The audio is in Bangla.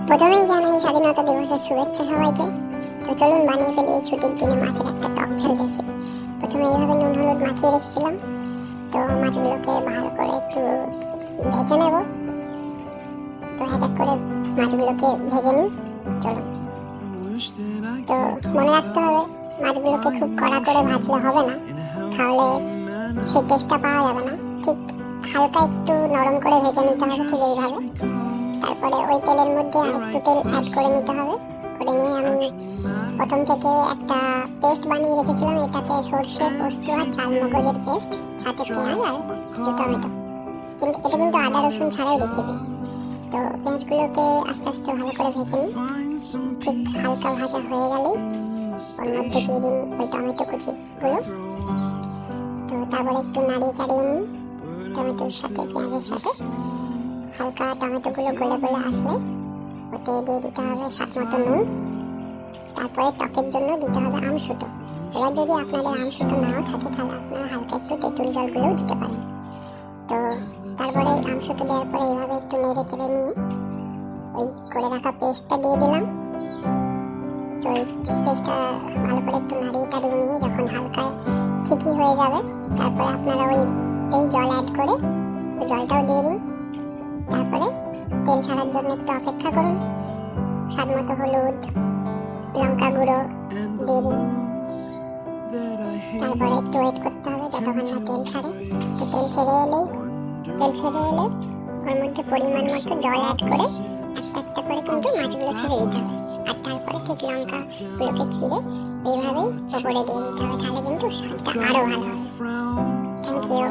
প্রথমেই জানাই স্বাধীনতা দিবসের শুভেচ্ছা সবাইকে। তো চলুন বানিয়ে ফেলি এই ছুটির দিনে মাছের একটা টক ঝাল রেসিপি। প্রথমে এইভাবে নুন হলুদ মাখিয়ে রেখেছিলাম। তো মাছগুলোকে ভালো করে একটু ভেজে নেব। তো এক এক করে মাছগুলোকে ভেজে নিই। চলুন। তো মনে রাখতে হবে মাছগুলোকে খুব কড়া করে ভাজলে হবে না, তাহলে সেই টেস্টটা পাওয়া যাবে না। ঠিক হালকা একটু নরম করে ভেজে নিতে হবে, ঠিক এইভাবে। তারপরে ওই তেলের মধ্যে আরেকটু তেল অ্যাড করে নিতে হবে। করে নিয়ে আমি প্রথম থেকে একটা পেস্ট বানিয়ে রেখেছিলাম। এটাতে সর্ষে, পোস্ত আর চাল মগজের পেস্ট, সাথে পেঁয়াজ আর কিছু টমেটো। কিন্তু এটা কিন্তু আদা রসুন ছাড়াই রেসিপি। তো পেঁয়াজগুলোকে আস্তে আস্তে ভালো করে ভেজে নিই। ঠিক হালকা ভাজা হয়ে গেলেই ওর মধ্যে দিয়ে দিন ওই টমেটো কুচিগুলো। তো তারপরে একটু নাড়িয়ে চাড়িয়ে নিই টমেটোর সাথে, পেঁয়াজের সাথে। হালকা টমেটোগুলো গলে গলে আসলে ওতে দিয়ে দিতে হবে স্বাদ মতো নুন। তারপরে টকের জন্য দিতে হবে আমসুটো। এবার যদি আপনাদের আমসুটো নাও থাকে তাহলে আপনারা হালকা একটু তেঁতুল জলগুলোও দিতে পারেন। তো তারপরে আমসুটো দেওয়ার পরে এইভাবে একটু নেড়ে চেড়ে নিয়ে ওই করে রাখা পেস্টটা দিয়ে দিলাম। তো ওই পেস্টটা ভালো করে একটু নাড়িয়ে টাড়িয়ে নিয়ে যখন হালকা ঠিকই হয়ে যাবে, তারপরে আপনারা ওই জল অ্যাড করে ওই জলটাও দিয়ে দিন। তারপরে তেল ছাড়ার জন্য একটু অপেক্ষা করুন। স্বাদ মতো হলুদ, লঙ্কা গুঁড়ো দিয়ে দিন। তারপরে একটু ওয়েট করতে হবে যতক্ষণ না তেল ছাড়ে। তো তেল ছেড়ে এলে ওর মধ্যে পরিমাণ মতো জল অ্যাড করে একটা একটা করে কিন্তু মাছগুলো ছেড়ে দিতে হবে। আর তারপরে ঠিক লঙ্কাগুলোকে ছিঁড়ে এইভাবেই ওপরে দিয়ে দিতে হবে, তাহলে কিন্তু স্বাদটা আরও ভালো হবে। Thank you.